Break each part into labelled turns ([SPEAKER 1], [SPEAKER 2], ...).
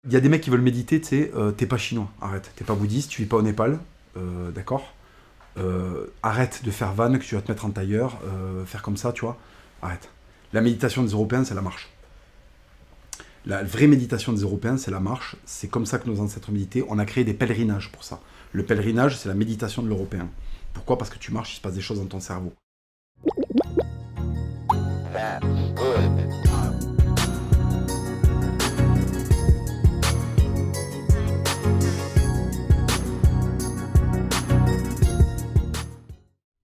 [SPEAKER 1] Il y a des mecs qui veulent méditer, tu sais, t'es pas chinois, arrête. T'es pas bouddhiste, tu vis pas au Népal, d'accord. Arrête de faire vanne que tu vas te mettre en tailleur, faire comme ça, tu vois. Arrête. La méditation des Européens, c'est la marche. La vraie méditation des Européens, c'est la marche. C'est comme ça que nos ancêtres méditaient. On a créé des pèlerinages pour ça. Le pèlerinage, c'est la méditation de l'Européen. Pourquoi? Parce que tu marches, il se passe des choses dans ton cerveau.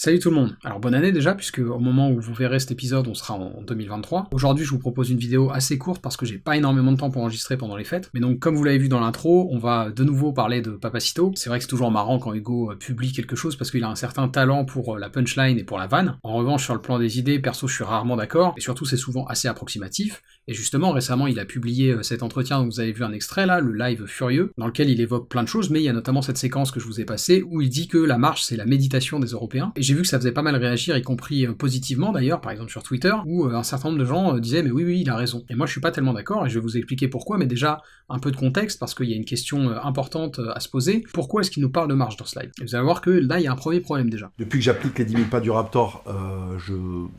[SPEAKER 2] Salut tout le monde. Alors bonne année déjà, puisque au moment où vous verrez cet épisode, on sera en 2023. Aujourd'hui, je vous propose une vidéo assez courte parce que j'ai pas énormément de temps pour enregistrer pendant les fêtes. Mais donc, comme vous l'avez vu dans l'intro, on va de nouveau parler de Papacito. C'est vrai que c'est toujours marrant quand Hugo publie quelque chose parce qu'il a un certain talent pour la punchline et pour la vanne. En revanche, sur le plan des idées, perso, je suis rarement d'accord, et surtout c'est souvent assez approximatif. Et justement, récemment, il a publié cet entretien dont vous avez vu un extrait là, le live furieux, dans lequel il évoque plein de choses, mais il y a notamment cette séquence que je vous ai passée où il dit que la marche c'est la méditation des Européens. Et j'ai vu que ça faisait pas mal réagir, y compris positivement d'ailleurs, par exemple sur Twitter, où un certain nombre de gens disaient mais oui, il a raison. Et moi je suis pas tellement d'accord, et je vais vous expliquer pourquoi, mais déjà un peu de contexte, parce qu'il y a une question importante à se poser. Pourquoi est-ce qu'il nous parle de marche dans ce live? Et vous allez voir que là, il y a un premier problème déjà.
[SPEAKER 1] Depuis que j'applique les 10 000 pas du Raptor,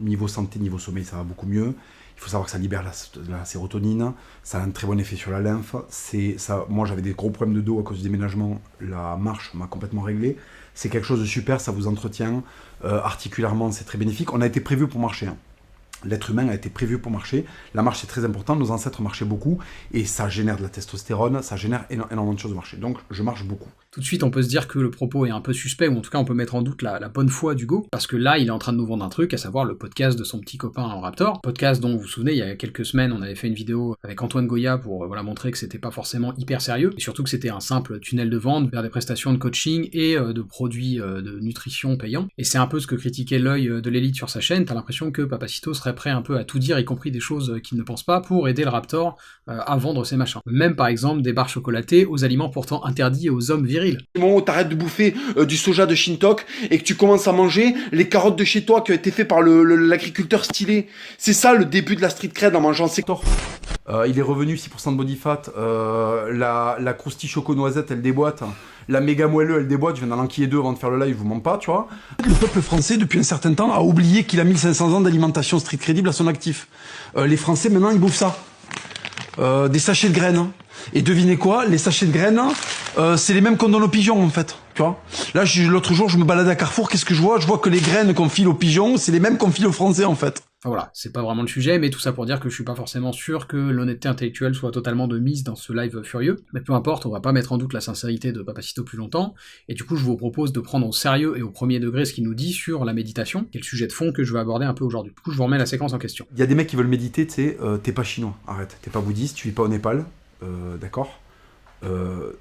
[SPEAKER 1] niveau santé, niveau sommeil, ça va beaucoup mieux. Il faut savoir que ça libère la sérotonine, ça a un très bon effet sur la lymphe. Moi, j'avais des gros problèmes de dos à cause du déménagement, la marche m'a complètement réglé. C'est quelque chose de super, ça vous entretient. Articulairement, c'est très bénéfique. On a été prévu pour marcher. L'être humain a été prévu pour marcher. La marche, c'est très important. Nos ancêtres marchaient beaucoup. Et ça génère de la testostérone. Ça génère énormément de choses de marcher. Donc, je marche beaucoup.
[SPEAKER 2] Tout de suite, on peut se dire que le propos est un peu suspect, ou en tout cas, on peut mettre en doute la bonne foi d'Hugo, parce que là, il est en train de nous vendre un truc, à savoir le podcast de son petit copain en Raptor. Podcast dont, vous vous souvenez, il y a quelques semaines, on avait fait une vidéo avec Antoine Goya pour montrer que c'était pas forcément hyper sérieux, et surtout que c'était un simple tunnel de vente vers des prestations de coaching et de produits de nutrition payants. Et c'est un peu ce que critiquait l'œil de l'élite sur sa chaîne. T'as l'impression que Papacito serait prêt un peu à tout dire, y compris des choses qu'il ne pense pas, pour aider le Raptor à vendre ses machins. Même par exemple des barres chocolatées aux aliments pourtant interdits aux hommes virils.
[SPEAKER 3] Du moment où t'arrêtes de bouffer du soja de Shintok et que tu commences à manger les carottes de chez toi qui ont été faites par l'agriculteur stylé. C'est ça le début de la street cred en mangeant ces...
[SPEAKER 1] Il est revenu 6% de body fat, la croustille choco noisette elle déboîte, la méga moelleux elle déboîte, je viens d'en enquiller 2 avant de faire le live, je vous mens pas, tu vois.
[SPEAKER 3] Le peuple français, depuis un certain temps, a oublié qu'il a 1500 ans d'alimentation street crédible à son actif. Les Français, maintenant, ils bouffent ça. Des sachets de graines. Et devinez quoi? Les sachets de graines, c'est les mêmes qu'on donne aux pigeons, en fait. Tu vois? Là, l'autre jour, je me baladais à Carrefour, qu'est-ce que je vois? Je vois que les graines qu'on file aux pigeons, c'est les mêmes qu'on file aux Français, en fait.
[SPEAKER 2] Enfin voilà, c'est pas vraiment le sujet, mais tout ça pour dire que je suis pas forcément sûr que l'honnêteté intellectuelle soit totalement de mise dans ce live furieux, mais peu importe, on va pas mettre en doute la sincérité de Papacito plus longtemps, et du coup je vous propose de prendre au sérieux et au premier degré ce qu'il nous dit sur la méditation, qui est le sujet de fond que je vais aborder un peu aujourd'hui. Du coup je vous remets la séquence en question.
[SPEAKER 1] Il y a des mecs qui veulent méditer, tu sais, t'es pas chinois, arrête, t'es pas bouddhiste, tu vis pas au Népal, d'accord.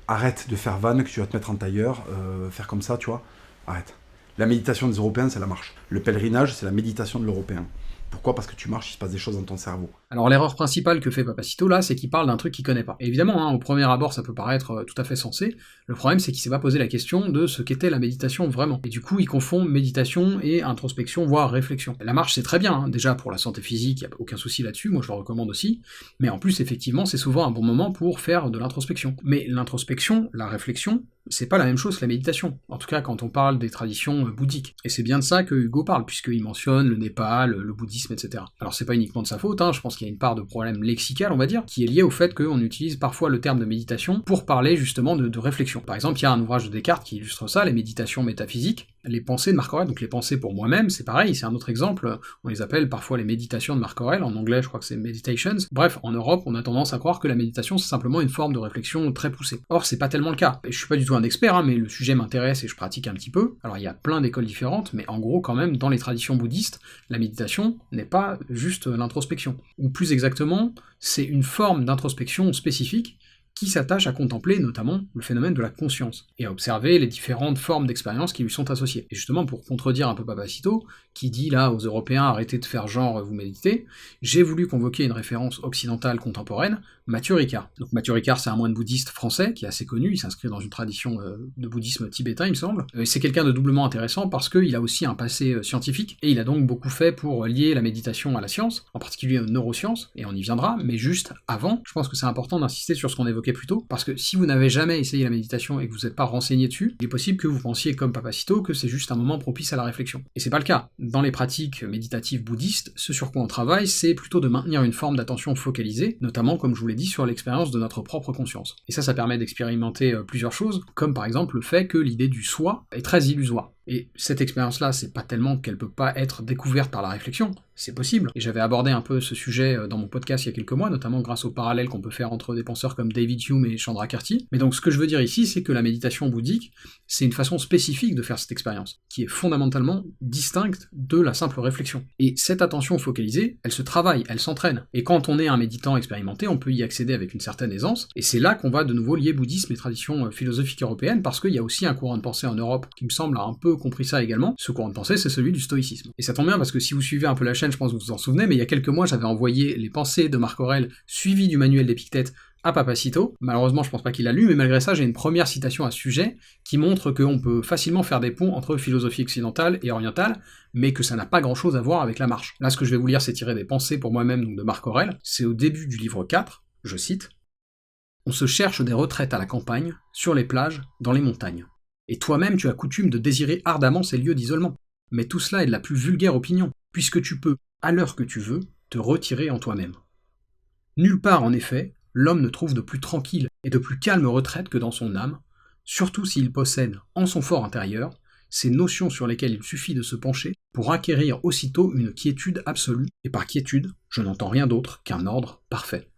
[SPEAKER 1] Arrête de faire vanne que tu vas te mettre en tailleur, faire comme ça, tu vois, arrête. La méditation des Européens, c'est la marche. Le pèlerinage, c'est la méditation de l'Européen. Pourquoi? Parce que tu marches, il se passe des choses dans ton cerveau.
[SPEAKER 2] Alors l'erreur principale que fait Papacito là, c'est qu'il parle d'un truc qu'il connaît pas. Et évidemment, au premier abord, ça peut paraître tout à fait sensé. Le problème, c'est qu'il s'est pas posé la question de ce qu'était la méditation vraiment. Et du coup, il confond méditation et introspection, voire réflexion. La marche, c'est très bien, déjà pour la santé physique, y a aucun souci là-dessus, moi je le recommande aussi. Mais en plus, effectivement, c'est souvent un bon moment pour faire de l'introspection. Mais l'introspection, la réflexion, c'est pas la même chose que la méditation. En tout cas, quand on parle des traditions bouddhiques. Et c'est bien de ça que Hugo parle, puisqu'il mentionne le Népal, le bouddhisme, etc. Alors c'est pas uniquement de sa faute, je pense qu'il y a une part de problème lexical, on va dire, qui est liée au fait qu'on utilise parfois le terme de méditation pour parler justement de réflexion. Par exemple, il y a un ouvrage de Descartes qui illustre ça, les méditations métaphysiques, les pensées de Marc Aurèle, donc les pensées pour moi-même, c'est pareil, c'est un autre exemple, on les appelle parfois les méditations de Marc Aurèle, en anglais je crois que c'est meditations. Bref, en Europe, on a tendance à croire que la méditation c'est simplement une forme de réflexion très poussée. Or, c'est pas tellement le cas. Et je suis pas du tout un expert, mais le sujet m'intéresse et je pratique un petit peu. Alors il y a plein d'écoles différentes, mais en gros quand même, dans les traditions bouddhistes, la méditation n'est pas juste l'introspection. Ou plus exactement, c'est une forme d'introspection spécifique qui s'attache à contempler notamment le phénomène de la conscience, et à observer les différentes formes d'expérience qui lui sont associées. Et justement, pour contredire un peu Papacito, qui dit là aux Européens arrêtez de faire genre vous méditez, j'ai voulu convoquer une référence occidentale contemporaine, Mathieu Ricard. Donc Mathieu Ricard, c'est un moine bouddhiste français qui est assez connu, il s'inscrit dans une tradition de bouddhisme tibétain, il me semble. C'est quelqu'un de doublement intéressant parce qu'il a aussi un passé scientifique, et il a donc beaucoup fait pour lier la méditation à la science, en particulier aux neurosciences, et on y viendra, mais juste avant, je pense que c'est important d'insister sur ce qu'on évoquait plus tôt, parce que si vous n'avez jamais essayé la méditation et que vous n'êtes pas renseigné dessus, il est possible que vous pensiez comme Papacito que c'est juste un moment propice à la réflexion. Et c'est pas le cas. Dans les pratiques méditatives bouddhistes, ce sur quoi on travaille, c'est plutôt de maintenir une forme d'attention focalisée, notamment, comme je vous l'ai dit, sur l'expérience de notre propre conscience. Et ça permet d'expérimenter plusieurs choses, comme par exemple le fait que l'idée du soi est très illusoire. Et cette expérience-là, c'est pas tellement qu'elle peut pas être découverte par la réflexion, c'est possible. Et j'avais abordé un peu ce sujet dans mon podcast il y a quelques mois, notamment grâce au parallèle qu'on peut faire entre des penseurs comme David Hume et Chandrakirti. Mais donc ce que je veux dire ici, c'est que la méditation bouddhique, c'est une façon spécifique de faire cette expérience, qui est fondamentalement distincte de la simple réflexion. Et cette attention focalisée, elle se travaille, elle s'entraîne. Et quand on est un méditant expérimenté, on peut y accéder avec une certaine aisance, et c'est là qu'on va de nouveau lier bouddhisme et tradition philosophique européenne, parce qu'il y a aussi un courant de pensée en Europe qui me semble a un peu compris ça également. Ce courant de pensée, c'est celui du stoïcisme. Et ça tombe bien parce que si vous suivez un peu la chaîne, je pense que vous vous en souvenez, mais il y a quelques mois, j'avais envoyé les pensées de Marc Aurèle suivies du manuel d'Épictète à Papacito. Malheureusement, je pense pas qu'il l'a lu, mais malgré ça, j'ai une première citation à ce sujet qui montre qu'on peut facilement faire des ponts entre philosophie occidentale et orientale, mais que ça n'a pas grand-chose à voir avec la marche. Là, ce que je vais vous lire, c'est tiré des pensées pour moi-même donc de Marc Aurèle. C'est au début du livre 4, je cite: « On se cherche des retraites à la campagne, sur les plages, dans les montagnes. Et toi-même tu as coutume de désirer ardemment ces lieux d'isolement. Mais tout cela est de la plus vulgaire opinion, puisque tu peux, à l'heure que tu veux, te retirer en toi-même. Nulle part, en effet, l'homme ne trouve de plus tranquille et de plus calme retraite que dans son âme, surtout s'il possède, en son fort intérieur, ces notions sur lesquelles il suffit de se pencher pour acquérir aussitôt une quiétude absolue, et par quiétude, je n'entends rien d'autre qu'un ordre parfait. »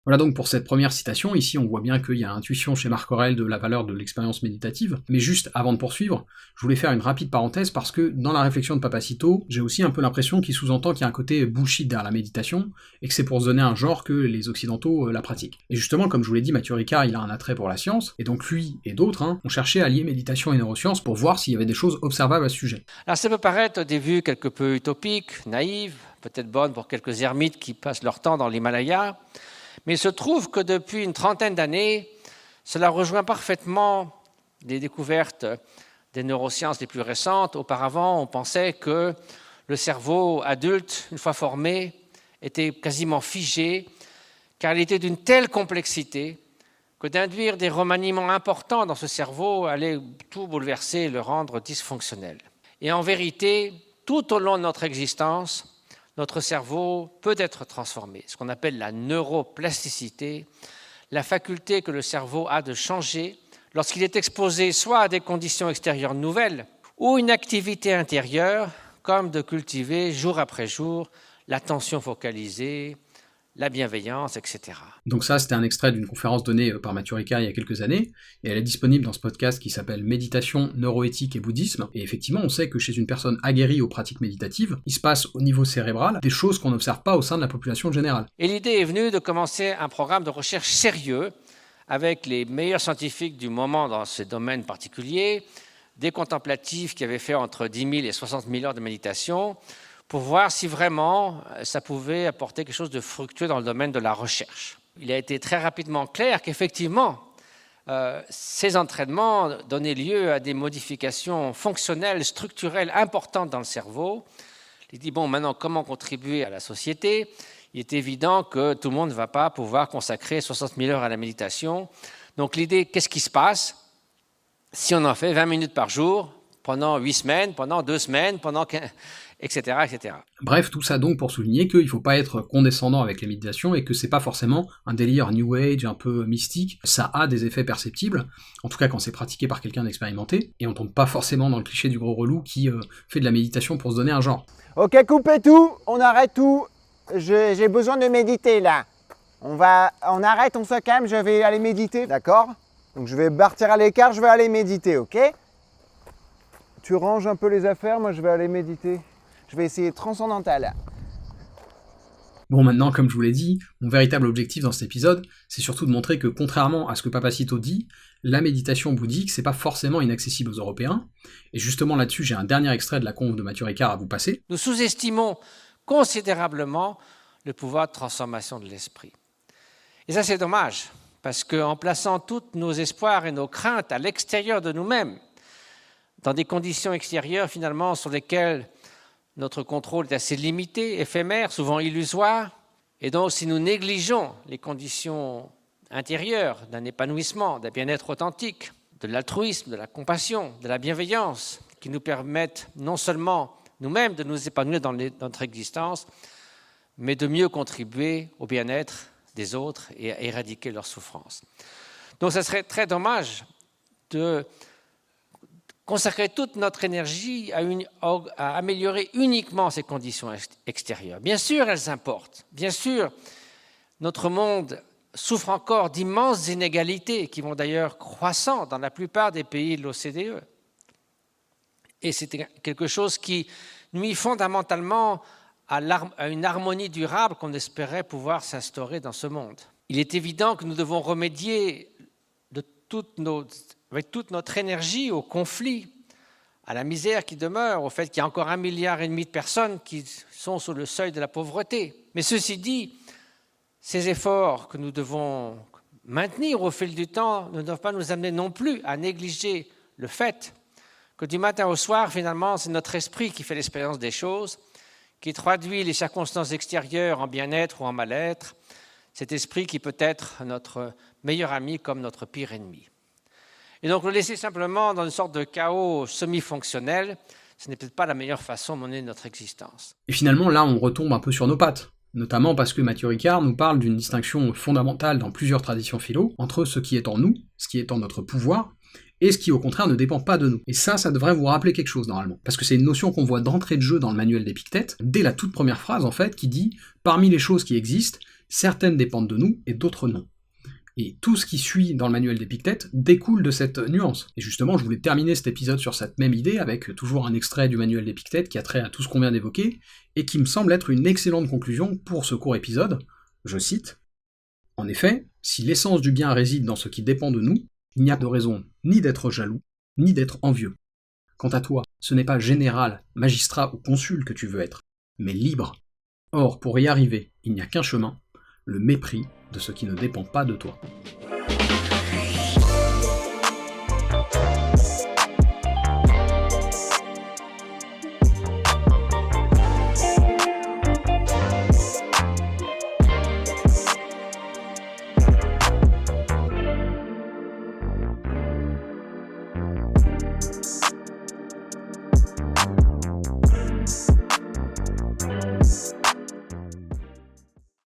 [SPEAKER 2] Voilà donc pour cette première citation. Ici on voit bien qu'il y a intuition chez Marc Aurèle de la valeur de l'expérience méditative, mais juste avant de poursuivre, je voulais faire une rapide parenthèse parce que dans la réflexion de Papacito, j'ai aussi un peu l'impression qu'il sous-entend qu'il y a un côté bullshit derrière la méditation, et que c'est pour se donner un genre que les occidentaux la pratiquent. Et justement, comme je vous l'ai dit, Mathieu Ricard il a un attrait pour la science, et donc lui et d'autres ont cherché à lier méditation et neurosciences pour voir s'il y avait des choses observables à ce sujet.
[SPEAKER 4] Alors ça peut paraître au début quelque peu utopique, naïve, peut-être bonne pour quelques ermites qui passent leur temps dans l'Himalaya, mais il se trouve que depuis une trentaine d'années, cela rejoint parfaitement les découvertes des neurosciences les plus récentes. Auparavant, on pensait que le cerveau adulte, une fois formé, était quasiment figé, car il était d'une telle complexité que d'induire des remaniements importants dans ce cerveau allait tout bouleverser et le rendre dysfonctionnel. Et en vérité, tout au long de notre existence, notre cerveau peut être transformé, ce qu'on appelle la neuroplasticité, la faculté que le cerveau a de changer lorsqu'il est exposé soit à des conditions extérieures nouvelles ou une activité intérieure, comme de cultiver jour après jour l'attention focalisée, la bienveillance, etc.
[SPEAKER 2] Donc ça, c'était un extrait d'une conférence donnée par Mathieu Ricard il y a quelques années, et elle est disponible dans ce podcast qui s'appelle Méditation, neuroéthique et bouddhisme, et effectivement, on sait que chez une personne aguerrie aux pratiques méditatives, il se passe au niveau cérébral des choses qu'on n'observe pas au sein de la population générale.
[SPEAKER 4] Et l'idée est venue de commencer un programme de recherche sérieux avec les meilleurs scientifiques du moment dans ce domaine particulier, des contemplatifs qui avaient fait entre 10 000 et 60 000 heures de méditation, pour voir si vraiment ça pouvait apporter quelque chose de fructueux dans le domaine de la recherche. Il a été très rapidement clair qu'effectivement, ces entraînements donnaient lieu à des modifications fonctionnelles, structurelles importantes dans le cerveau. Il dit, bon, maintenant, comment contribuer à la société ? Il est évident que tout le monde ne va pas pouvoir consacrer 60 000 heures à la méditation. Donc l'idée, qu'est-ce qui se passe si on en fait 20 minutes par jour, pendant 8 semaines, pendant 2 semaines, pendant 15... etc., etc.
[SPEAKER 2] Bref, tout ça donc pour souligner qu'il ne faut pas être condescendant avec les méditations et que c'est pas forcément un délire New Age un peu mystique, ça a des effets perceptibles, en tout cas quand c'est pratiqué par quelqu'un d'expérimenté, et on tombe pas forcément dans le cliché du gros relou qui fait de la méditation pour se donner un genre.
[SPEAKER 5] Ok, coupez tout, on arrête tout, j'ai besoin de méditer là. On arrête, on se calme, je vais aller méditer, d'accord? Donc je vais partir à l'écart, je vais aller méditer, ok? Tu ranges un peu les affaires, moi je vais aller méditer. Je vais essayer transcendantal.
[SPEAKER 2] Bon, maintenant, comme je vous l'ai dit, mon véritable objectif dans cet épisode, c'est surtout de montrer que, contrairement à ce que Papacito dit, la méditation bouddhique, c'est pas forcément inaccessible aux Européens. Et justement là-dessus, j'ai un dernier extrait de la conf de Mathieu Ricard à vous passer.
[SPEAKER 4] Nous sous-estimons considérablement le pouvoir de transformation de l'esprit. Et ça, c'est dommage, parce qu'en plaçant tous nos espoirs et nos craintes à l'extérieur de nous-mêmes, dans des conditions extérieures, finalement, sur lesquelles notre contrôle est assez limité, éphémère, souvent illusoire, et donc si nous négligeons les conditions intérieures d'un épanouissement, d'un bien-être authentique, de l'altruisme, de la compassion, de la bienveillance, qui nous permettent non seulement nous-mêmes de nous épanouir dans notre existence, mais de mieux contribuer au bien-être des autres et à éradiquer leur souffrance. Donc ça serait très dommage de consacrer toute notre énergie à améliorer uniquement ces conditions extérieures. Bien sûr, elles importent. Bien sûr, notre monde souffre encore d'immenses inégalités qui vont d'ailleurs croissant dans la plupart des pays de l'OCDE. Et c'est quelque chose qui nuit fondamentalement à une harmonie durable qu'on espérait pouvoir s'instaurer dans ce monde. Il est évident que nous devons remédier avec toute notre énergie au conflit, à la misère qui demeure, au fait qu'il y a encore 1,5 milliard de personnes qui sont sous le seuil de la pauvreté. Mais ceci dit, ces efforts que nous devons maintenir au fil du temps ne doivent pas nous amener non plus à négliger le fait que du matin au soir, finalement, c'est notre esprit qui fait l'expérience des choses, qui traduit les circonstances extérieures en bien-être ou en mal-être, cet esprit qui peut être notre meilleur ami comme notre pire ennemi. Et donc le laisser simplement dans une sorte de chaos semi-fonctionnel, ce n'est peut-être pas la meilleure façon de mener notre existence.
[SPEAKER 2] Et finalement, là, on retombe un peu sur nos pattes, notamment parce que Mathieu Ricard nous parle d'une distinction fondamentale dans plusieurs traditions philo entre ce qui est en nous, ce qui est en notre pouvoir, et ce qui au contraire ne dépend pas de nous. Et ça devrait vous rappeler quelque chose normalement, parce que c'est une notion qu'on voit d'entrée de jeu dans le manuel d'Épictète, dès la toute première phrase en fait, qui dit « Parmi les choses qui existent, certaines dépendent de nous et d'autres non ». Et tout ce qui suit dans le manuel d'Épictète découle de cette nuance. Et justement, je voulais terminer cet épisode sur cette même idée, avec toujours un extrait du manuel d'Épictète qui a trait à tout ce qu'on vient d'évoquer, et qui me semble être une excellente conclusion pour ce court épisode. Je cite « En effet, si l'essence du bien réside dans ce qui dépend de nous, il n'y a de raison ni d'être jaloux, ni d'être envieux. Quant à toi, ce n'est pas général, magistrat ou consul que tu veux être, mais libre. Or, pour y arriver, il n'y a qu'un chemin, le mépris de ce qui ne dépend pas de toi. »